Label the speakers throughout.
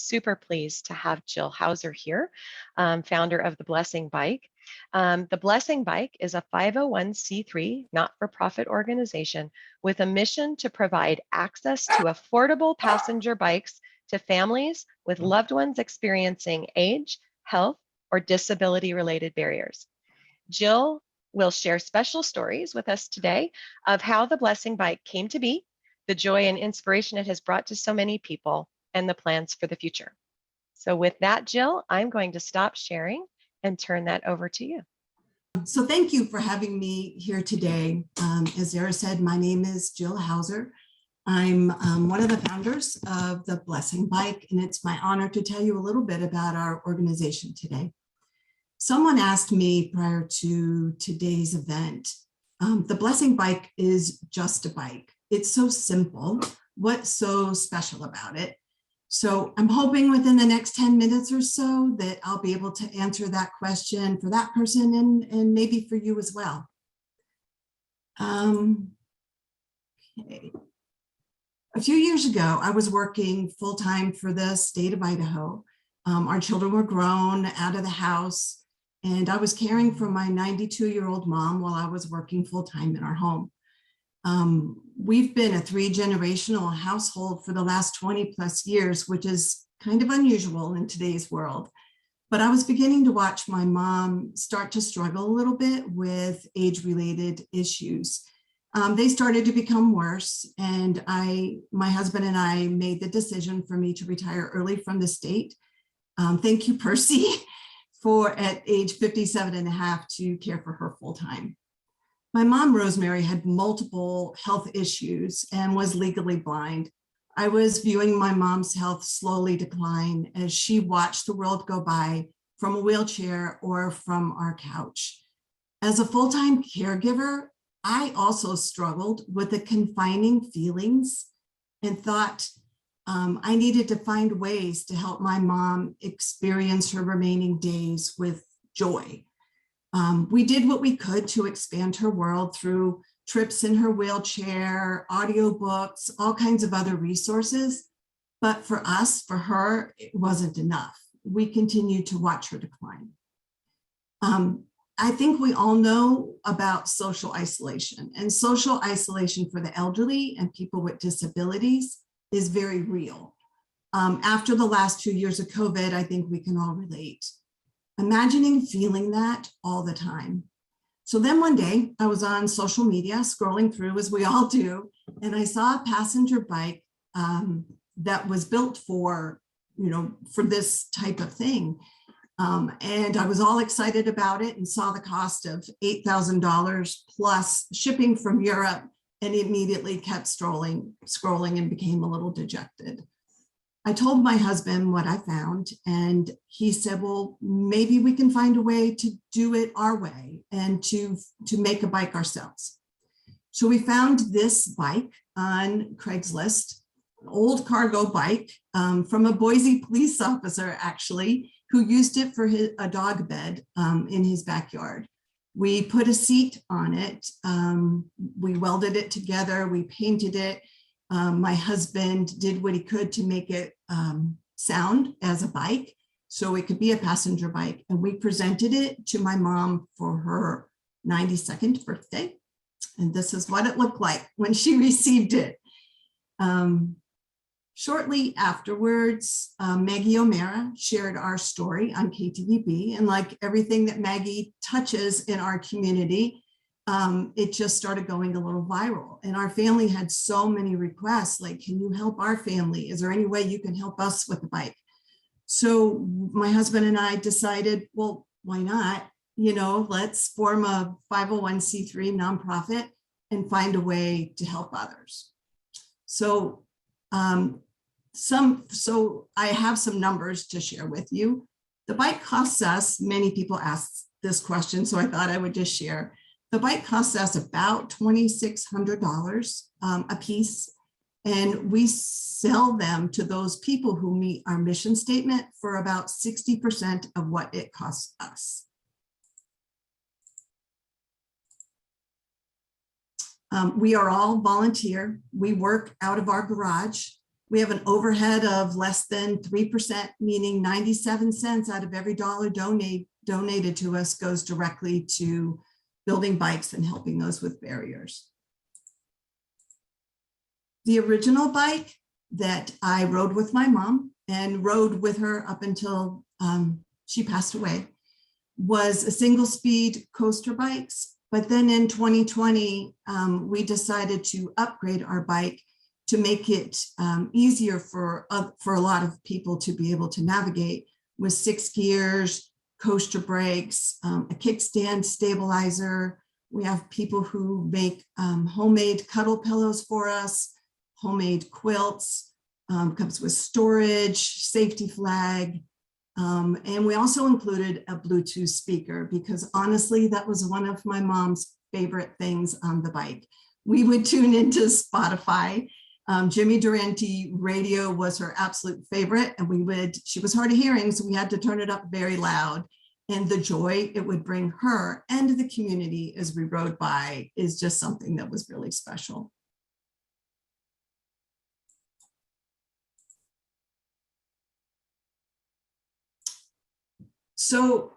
Speaker 1: Super pleased to have Jill Hauser here, founder of the Blessing Bike. The Blessing Bike is a 501c3 not-for-profit organization with a mission to provide access to affordable passenger bikes to families with loved ones experiencing age, health, or disability-related barriers. Jill will share special stories with us today of how the Blessing Bike came to be, the joy and inspiration it has brought to so many people, and the plans for the future. So with that, Jill, I'm going to stop sharing and turn that over to you.
Speaker 2: So thank you for having me here today. As Zara said, my name is Jill Hauser. I'm one of the founders of the Blessing Bike, and it's my honor to tell you a little bit about our organization today. Someone asked me prior to today's event, the Blessing Bike is just a bike. It's so simple. What's so special about it? So I'm hoping within the next 10 minutes or so that I'll be able to answer that question for that person and maybe for you as well. Okay. A few years ago, I was working full-time for the state of Idaho. Our children were grown, out of the house, and I was caring for my 92-year-old mom while I was working full-time in our home. We've been a 3-generational household for the last 20 plus years, which is kind of unusual in today's world. But I was beginning to watch my mom start to struggle a little bit with age-related issues. They started to become worse, and my husband and I made the decision for me to retire early from the state. Thank you, Percy, for at age 57 and a half to care for her full time. My mom, Rosemary, had multiple health issues and was legally blind. I was viewing my mom's health slowly decline as she watched the world go by from a wheelchair or from our couch. As a full-time caregiver, I also struggled with the confining feelings and thought I needed to find ways to help my mom experience her remaining days with joy. We did what we could to expand her world through trips in her wheelchair, audiobooks, all kinds of other resources. But for us, for her, it wasn't enough. We continued to watch her decline. I think we all know about social isolation, and social isolation for the elderly and people with disabilities is very real. After the last 2 years of COVID, I think we can all relate. Imagining feeling that all the time. So then one day I was on social media scrolling through, as we all do, and I saw a passenger bike that was built for this type of thing. And I was all excited about it and saw the cost of $8,000 plus shipping from Europe, and immediately kept scrolling and became a little dejected. I told my husband what I found, and he said, well, maybe we can find a way to do it our way and to make a bike ourselves. So we found this bike on Craigslist, an old cargo bike from a Boise police officer, actually, who used it for a dog bed in his backyard. We put a seat on it. We welded it together. We painted it. My husband did what he could to make it sound as a bike, so it could be a passenger bike. And we presented it to my mom for her 92nd birthday. And this is what it looked like when she received it. Shortly afterwards, Maggie O'Mara shared our story on KTVB. And like everything that Maggie touches in our community, it just started going a little viral. And our family had so many requests, like, can you help our family? Is there any way you can help us with the bike? So my husband and I decided, well, why not? Let's form a 501c3 nonprofit and find a way to help others. So I have some numbers to share with you. The bike costs us, many people ask this question, so I thought I would just share. The bike costs us about $2,600 a piece, and we sell them to those people who meet our mission statement for about 60% of what it costs us. We are all volunteer. We work out of our garage. We have an overhead of less than 3%, meaning 97 cents out of every dollar donated to us goes directly to building bikes and helping those with barriers. The original bike that I rode with my mom and rode with her up until she passed away was a single speed coaster bikes. But then in 2020, we decided to upgrade our bike to make it easier for a lot of people to be able to navigate with 6 gears, coaster brakes, a kickstand stabilizer. We have people who make homemade cuddle pillows for us, homemade quilts, comes with storage, safety flag. And we also included a Bluetooth speaker because honestly, that was one of my mom's favorite things on the bike. We would tune into Spotify. Jimmy Durante radio was her absolute favorite, and she was hard of hearing, so we had to turn it up very loud. And the joy it would bring her and the community as we rode by is just something that was really special. So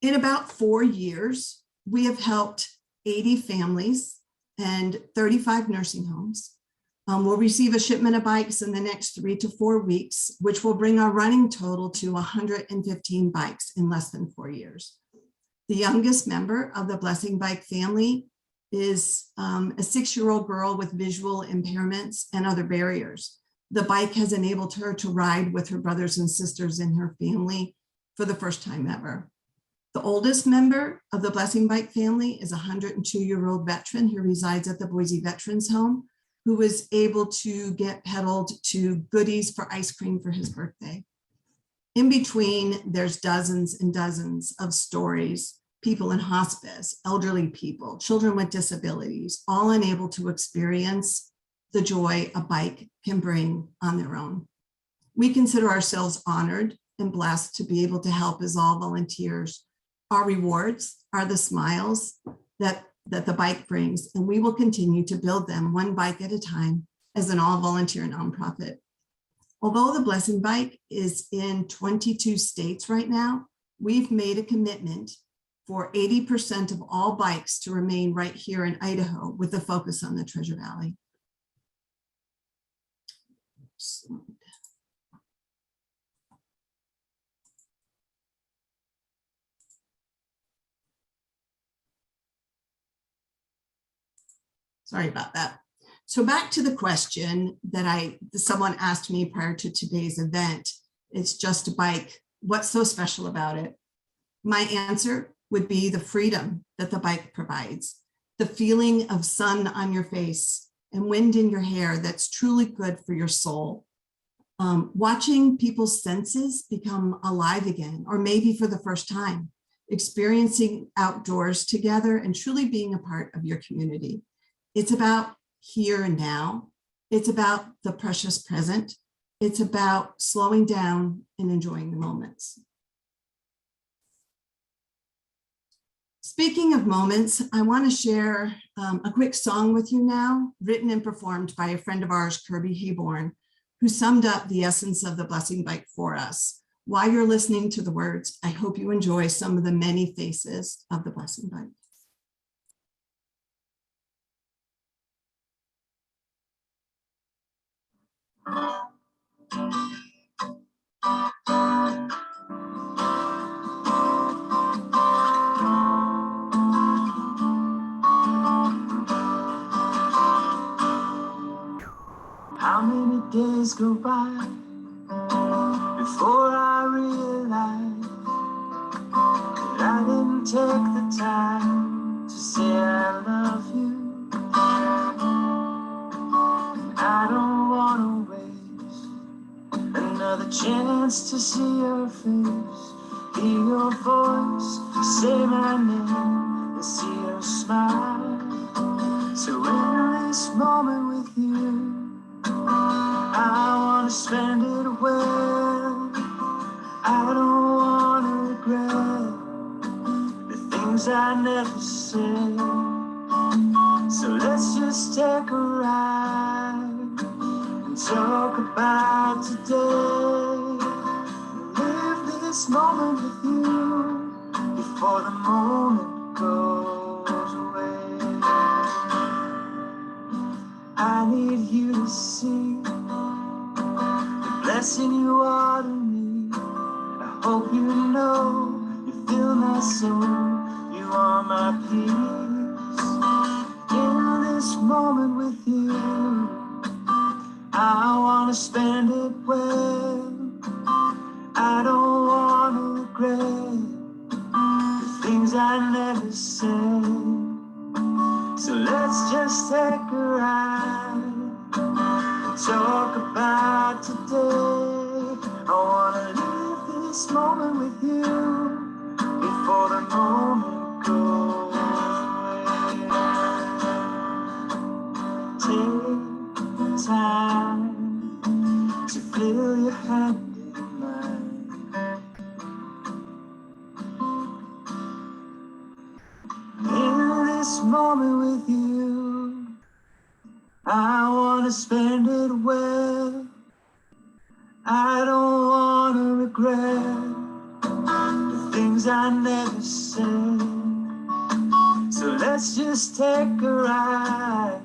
Speaker 2: in about 4 years, we have helped 80 families and 35 nursing homes. We'll receive a shipment of bikes in the next 3 to 4 weeks, which will bring our running total to 115 bikes in less than 4 years. The youngest member of the Blessing Bike family is a 6-year-old girl with visual impairments and other barriers. The bike has enabled her to ride with her brothers and sisters in her family for the first time ever. The oldest member of the Blessing Bike family is a 102-year-old veteran who resides at the Boise Veterans Home, who was able to get pedaled to Goodies for ice cream for his birthday. In between, there's dozens and dozens of stories, people in hospice, elderly people, children with disabilities, all unable to experience the joy a bike can bring on their own. We consider ourselves honored and blessed to be able to help as all volunteers. Our rewards are the smiles that the bike brings, and we will continue to build them one bike at a time as an all-volunteer nonprofit. Although the Blessing Bike is in 22 states right now, we've made a commitment for 80% of all bikes to remain right here in Idaho with a focus on the Treasure Valley. Sorry about that. So back to the question that someone asked me prior to today's event. It's just a bike. What's so special about it? My answer would be the freedom that the bike provides, the feeling of sun on your face and wind in your hair that's truly good for your soul. Watching people's senses become alive again, or maybe for the first time, experiencing outdoors together and truly being a part of your community. It's about here and now. It's about the precious present. It's about slowing down and enjoying the moments. Speaking of moments, I want to share a quick song with you now, written and performed by a friend of ours, Kirby Hayborn, who summed up the essence of the Blessing Bike for us. While you're listening to the words, I hope you enjoy some of the many faces of the Blessing Bike.
Speaker 3: How many days go by before I realize that I didn't take the time to say I love you? I don't want to waste another chance to see your face, hear your voice, say my name, and see your smile. So in this moment with you, I want to spend it well. I don't want to regret the things I never said. So let's just take a ride talk about today. Live this moment with you before the moment goes away. I need you to see the blessing you are to me. I hope you know you fill my soul. You are my peace. In this moment with you, I wanna spend it well. I don't wanna regret the things I never said. So let's just take a ride and talk about today. I wanna live this moment with you before the moment goes away. Take the time to feel your hand in mine. In this moment with you, I wanna spend it well. I don't wanna regret the things I never said. So let's just take a ride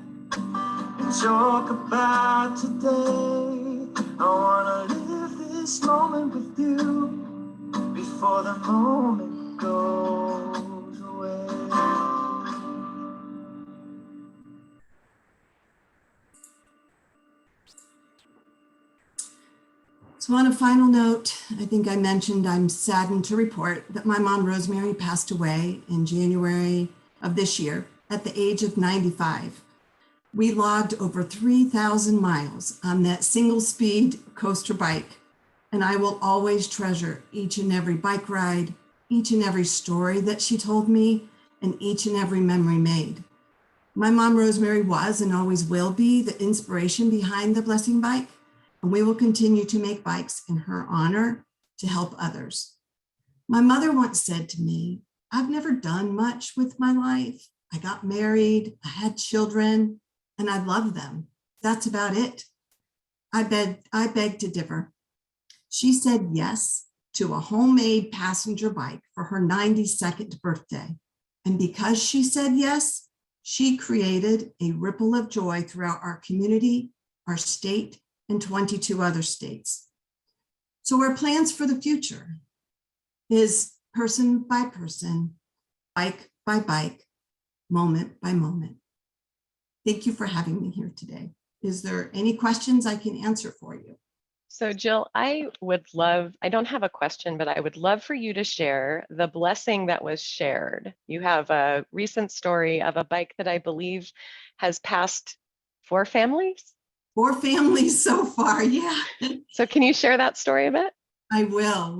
Speaker 3: and talk about today. I wanna live this moment with you before the moment goes away.
Speaker 2: So on a final note, I think I mentioned I'm saddened to report that my mom, Rosemary, passed away in January of this year at the age of 95. We logged over 3,000 miles on that single speed coaster bike, and I will always treasure each and every bike ride, each and every story that she told me, and each and every memory made. My mom, Rosemary, was and always will be the inspiration behind the Blessing Bike, and we will continue to make bikes in her honor to help others. My mother once said to me, I've never done much with my life. I got married, I had children, and I love them. That's about it. I beg to differ. She said yes to a homemade passenger bike for her 92nd birthday. And because she said yes, she created a ripple of joy throughout our community, our state, and 22 other states. So our plans for the future is person by person, bike by bike, moment by moment. Thank you for having me here today. Is there any questions I can answer for you?
Speaker 1: So Jill, I don't have a question, but I would love for you to share the blessing that was shared. You have a recent story of a bike that I believe has passed 4 families.
Speaker 2: 4 families so far, yeah.
Speaker 1: So can you share that story a bit?
Speaker 2: I will.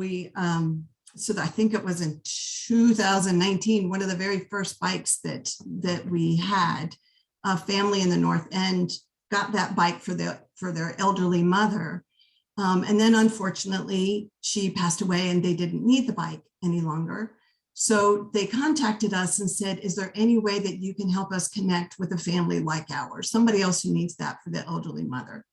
Speaker 2: So I think it was in 2019, one of the very first bikes that we had, a family in the North End got that bike for their elderly mother. And then unfortunately, she passed away and they didn't need the bike any longer. So they contacted us and said, is there any way that you can help us connect with a family like ours, somebody else who needs that for the elderly mother?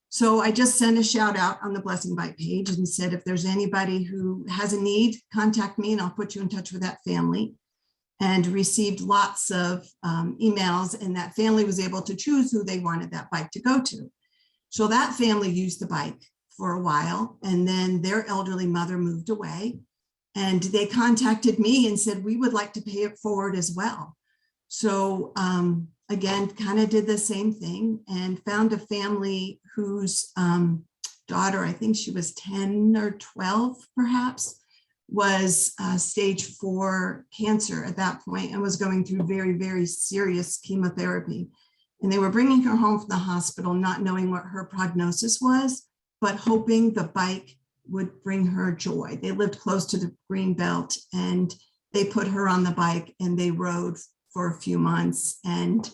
Speaker 2: So I just sent a shout out on the Blessing Bike page and said, if there's anybody who has a need, contact me and I'll put you in touch with that family. And received lots of emails, and that family was able to choose who they wanted that bike to go to. So that family used the bike for a while, and then their elderly mother moved away, and they contacted me and said, we would like to pay it forward as well. So again, kind of did the same thing and found a family whose daughter, I think she was 10 or 12 perhaps, was stage 4 cancer at that point and was going through very, very serious chemotherapy. And they were bringing her home from the hospital, not knowing what her prognosis was, but hoping the bike would bring her joy. They lived close to the green belt and they put her on the bike and they rode for a few months. And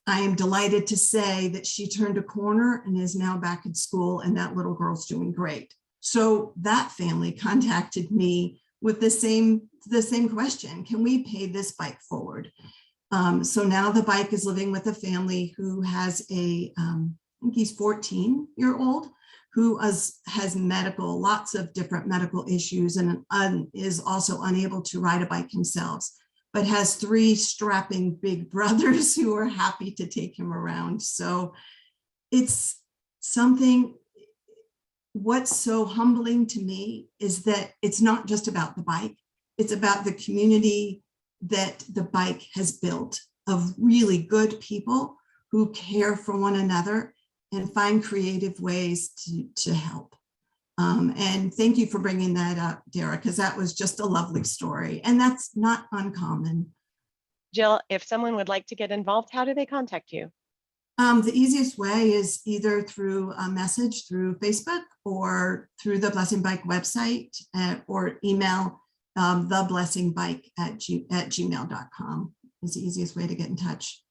Speaker 2: I am delighted to say that she turned a corner and is now back at school, and that little girl's doing great. So that family contacted me with the same question: can we pay this bike forward? So now the bike is living with a family who has a think he's 14-year-old, who has lots of different medical issues and is also unable to ride a bike himself, but has 3 strapping big brothers who are happy to take him around. So it's something. What's so humbling to me is that it's not just about the bike, it's about the community that the bike has built of really good people who care for one another and find creative ways to help. And thank you for bringing that up, Dara, because that was just a lovely story. And that's not uncommon.
Speaker 1: Jill, if someone would like to get involved, how do they contact you?
Speaker 2: The easiest way is either through a message through Facebook or through the Blessing Bike website, or email theblessingbike@gmail.com is the easiest way to get in touch.